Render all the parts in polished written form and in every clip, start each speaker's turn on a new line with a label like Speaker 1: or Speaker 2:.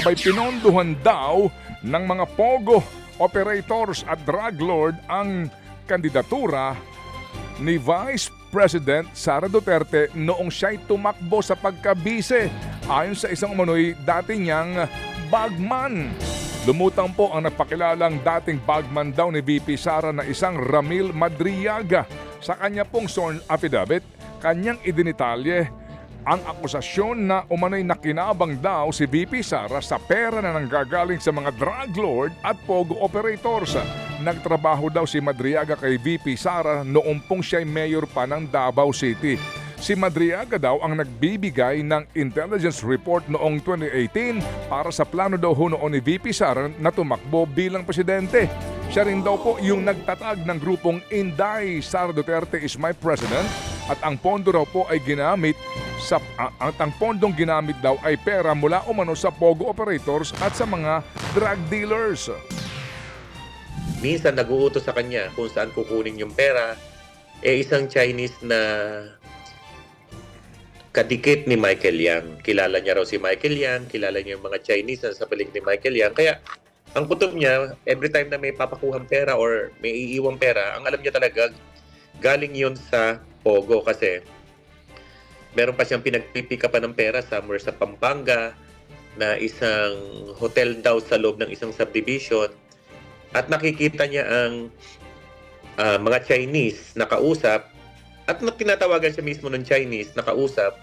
Speaker 1: Abay pinondohan daw ng mga pogo operators at drug lord ang kandidatura ni Vice President Sara Duterte noong siya'y tumakbo sa pagkabise ayon sa isang umano'y dati niyang bagman. Lumutang po ang napakilalang dating bagman daw ni VP Sara na isang Ramil Madriaga. Sa kanya pong sworn affidavit, kanyang idinitalye ang akusasyon na umano'y nakinabang daw si VP Sara sa pera na nanggagaling sa mga drug lord at pogo operators. Nagtrabaho daw si Madriaga kay VP Sara noong pong siya'y mayor pa ng Davao City. Si Madriaga daw ang nagbibigay ng intelligence report noong 2018 para sa plano daw ho noon ni VP Sara na tumakbo bilang presidente. Siya rin daw po yung nagtatag ng grupong Inday Sara Duterte is my president at ang pondo raw po ay ginamit ang pondong ginamit daw ay pera mula umano sa pogo operators at sa mga drug dealers.
Speaker 2: Minsan nag-uutos sa kanya kung saan kukunin yung pera, isang Chinese na kadikit ni Michael Yang. Kilala niya raw si Michael Yang, kilala niya yung mga Chinese na sa palig ni Michael Yang. Kaya ang kutob niya, every time na may papakuhang pera or may iiwang pera, ang alam niya talaga, galing yun sa Pogo kasi meron pa siyang pinagpipika pa ng pera somewhere sa Pampanga na isang hotel daw sa loob ng isang subdivision at nakikita niya ang mga Chinese na kausap at tinatawagan siya mismo ng Chinese na kausap.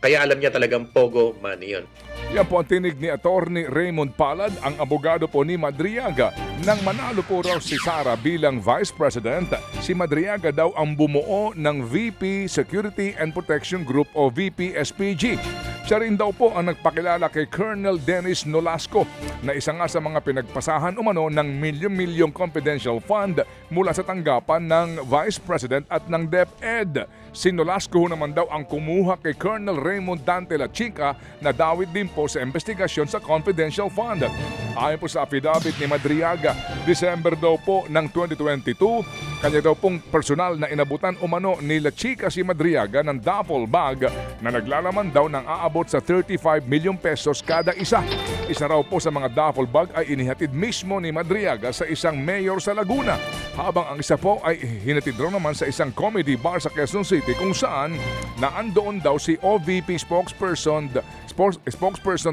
Speaker 2: Kaya alam niya talagang Pogo money yun.
Speaker 1: Yan po ang tinig ni Attorney Raymond Palad, ang abogado po ni Madriaga. Nang manalo po raw si Sara bilang Vice President, si Madriaga daw ang bumuo ng VP Security and Protection Group o VP SPG. Siya rin daw po ang nagpakilala kay Colonel Dennis Nolasco na isa nga sa mga pinagpasahan umano ng milyon-milyong confidential fund mula sa tanggapan ng Vice President at ng DepEd. Si Nolasco naman daw ang kumuha kay Colonel Raymond Dante La Chica na dawit din po sa investigasyon sa confidential fund. Ayon po sa affidavit ni Madriaga, December daw po ng 2022, kanya daw pong personal na inabutan umano ni La Chica si Madriaga ng duffel bag na naglalaman daw ng aabot sa 35 milyong pesos kada isa. Isa raw po sa mga duffel bag ay inihatid mismo ni Madriaga sa isang mayor sa Laguna, habang ang isa po ay hinatid raw naman sa isang comedy bar sa Quezon City kung saan naandoon daw si OVP spokesperson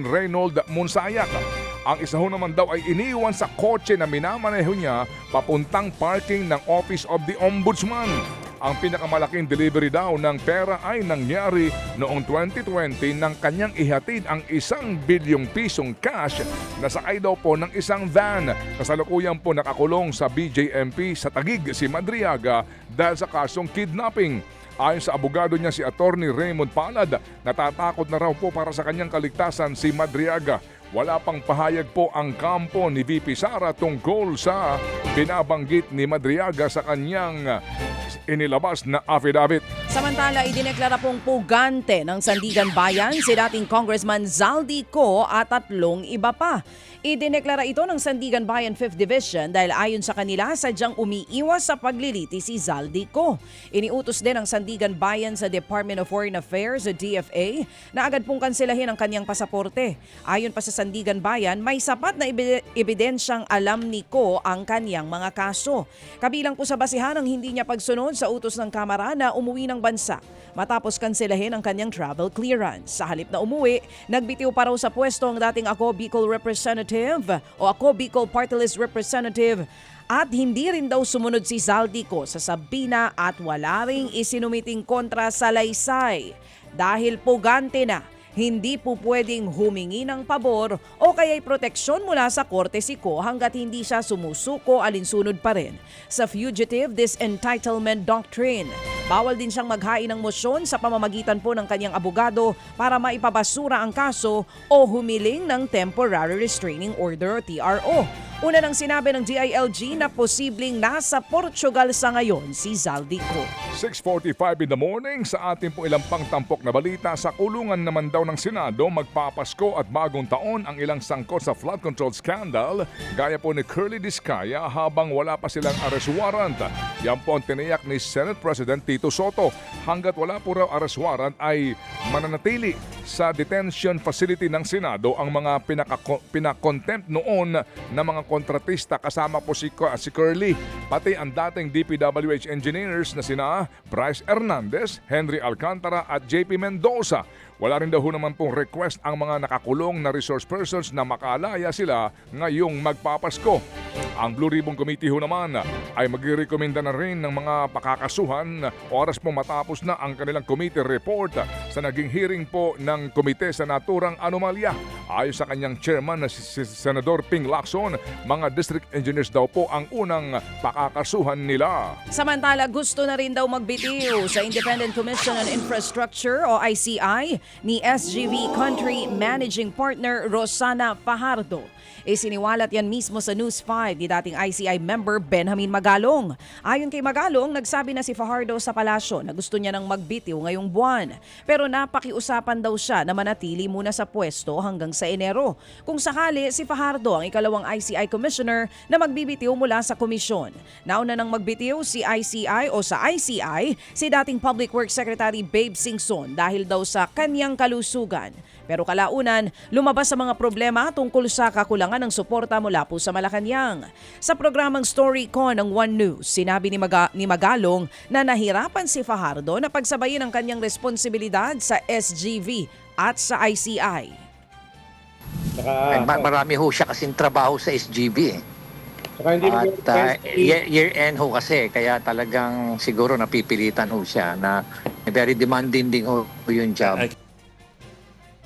Speaker 1: Reynold Monsayak. Ang isa ho naman daw ay iniwan sa kotse na minamaneho niya papuntang parking ng Office of the Ombudsman. Ang pinakamalaking delivery daw ng pera ay nangyari noong 2020 nang kanyang ihatid ang 1 bilyong pisong cash na sakay daw po ng isang van. Kasalukuyan po nakakulong sa BJMP sa Taguig si Madriaga dahil sa kasong kidnapping. Ayon sa abogado niya si Attorney Raymond Palad, natatakot na raw po para sa kanyang kaligtasan si Madriaga. Wala pang pahayag po ang kampo ni VP Sara tungkol sa binabanggit ni Madriaga sa kanyang inilabas na affidavit.
Speaker 3: Samantala, idineklara pong pugante ng Sandigan Bayan si dating Congressman Zaldi Co at 3 iba pa. Idineklara ito ng Sandigan Bayan 5th Division dahil ayon sa kanila sadyang umiiwas sa pagliliti si Zaldi Co. Iniutos din ng Sandigan Bayan sa Department of Foreign Affairs o DFA na agad pong kanselahin ang kanyang pasaporte. Ayon pa sa Sandigan Bayan, may sapat na ebidensyang alam ni Co ang kanyang mga kaso. Kabilang po sa basihan ang hindi niya pagsunod sa utos ng Kamara na umuwi ng bansa matapos kanselahin ang kanyang travel clearance. Sa halip na umuwi, nagbitiw pa raw sa pwesto ang dating Ako Bicol Representative o Ako Bicol Party List Representative at hindi rin daw sumunod si Zaldi Co sa sabina at wala ring isinumiting kontra sa laysay. Dahil pugante na, hindi po pwedeng humingi ng pabor o kaya'y proteksyon mula sa korte si Co hanggat hindi siya sumusuko alinsunod pa rin sa Fugitive Disentitlement Doctrine. Bawal din siyang maghain ng mosyon sa pamamagitan po ng kanyang abogado para maipabasura ang kaso o humiling ng Temporary Restraining Order o TRO. Una nang sinabi ng DILG na posibleng nasa Portugal sa ngayon si Zaldi Co.
Speaker 1: 6:45 in the morning sa ating po ilang pangtampok na balita. Sa kulungan naman daw ng Senado magpapasko at bagong taon ang ilang sangkot sa flood control scandal gaya po ni Curly Discaya habang wala pa silang arrest warrant. Yan po ang tiniyak ni Senate President Tito Soto. Hanggat wala po raw arrest warrant ay mananatili sa detention facility ng Senado ang mga pinakontempt noon na mga kontratista kasama po si Curly, pati ang dating DPWH engineers na sina Bryce Hernandez, Henry Alcantara at JP Mendoza. Wala rin daw naman pong request ang mga nakakulong na resource persons na makalaya sila ngayong magpapasko. Ang Blue Ribbon Committee naman ay magrekomenda na rin ng mga pakakasuhan oras po matapos na ang kanilang committee report sa naging hearing po ng komite sa naturang anomalya. Ayon sa kanyang chairman na si Senador Ping Lacson, mga district engineers daw po ang unang pakakasuhan nila.
Speaker 3: Samantala, gusto na rin daw magbitiw sa Independent Commission on Infrastructure o ICI ni SGV Country Managing Partner Rosana Fajardo. Isiniwalat yan mismo sa News 5 ni dating ICI member Benjamin Magalong. Ayon kay Magalong, nagsabi na si Fajardo sa palasyo na gusto niya nang magbitiw ngayong buwan. Pero napakiusapan daw siya na manatili muna sa pwesto hanggang sa Enero. Kung sakali, si Fajardo ang ikalawang ICI Commissioner na magbibitiw mula sa komisyon. Nauna nang magbitiw si ICI o sa ICI si dating Public Works Secretary Babe Singson dahil daw sa kanyang kalusugan. Pero kalaunan, lumabas sa mga problema tungkol sa kakulangan ng suporta mula po sa Malacanang. Sa programang Story Con ng One News, sinabi ni Magalong na nahirapan si Fajardo na pagsabayin ang kanyang responsibilidad sa SGV at sa ICI.
Speaker 4: Marami ho siya kasing trabaho sa SGB eh.
Speaker 5: Saka hindi
Speaker 4: At year-end ho kasi, kaya talagang siguro napipilitan ho siya na very demanding din ho yung job.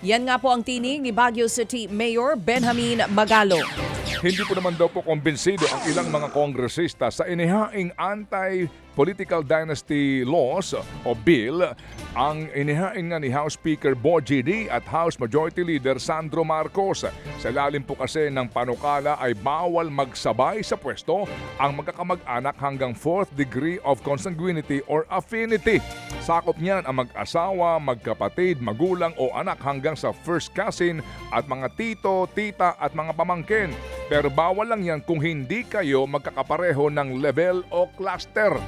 Speaker 3: Yan nga po ang tinig ni Baguio City Mayor Benjamin Magalong.
Speaker 1: Hindi po naman daw po kumbinsido ang ilang mga kongresista sa inihaing anti-political dynasty laws o bill ang inihaing nga ni House Speaker Bo G.D. at House Majority Leader Sandro Marcos. Sa ilalim po kasi ng panukala ay bawal magsabay sa pwesto ang magkakamag-anak hanggang 4th degree of consanguinity or affinity. Sakop niyan ang mag-asawa, magkapatid, magulang o anak hanggang sa first cousin at mga tito, tita at mga pamangkin. Pero bawal lang yan kung hindi kayo magkakapareho ng level o cluster.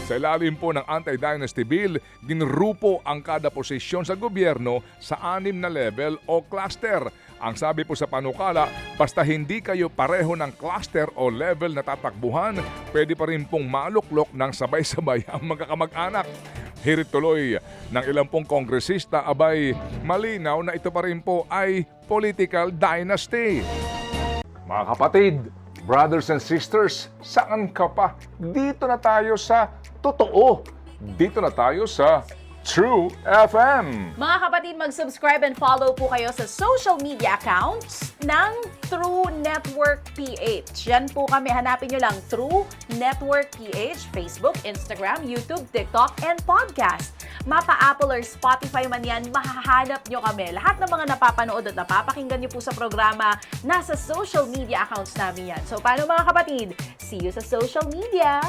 Speaker 1: Sa ilalim po ng Anti-Dynasty Bill, ginrupo ang kada posisyon sa gobyerno sa 6 na level o cluster. Ang sabi po sa panukala, basta hindi kayo pareho ng cluster o level na tatakbuhan, pwede pa rin pong maluklok ng sabay-sabay ang magkakamag-anak. Hirit tuloy ng ilang pong kongresista, abay malinaw na ito pa rin po ay political dynasty. Mga kapatid, brothers and sisters, saan ka pa? Dito na tayo sa totoo. Dito na tayo sa True FM.
Speaker 6: Mga kapatid, mag-subscribe and follow po kayo sa social media accounts ng True Network PH. Yan po kami, hanapin nyo lang True Network PH, Facebook, Instagram, YouTube, TikTok, and podcast. Mapa Apple or Spotify man yan, mahahanap nyo kami. Lahat ng mga napapanood at napapakinggan nyo po sa programa, nasa social media accounts namin yan. So paano mga kapatid? See you sa social media!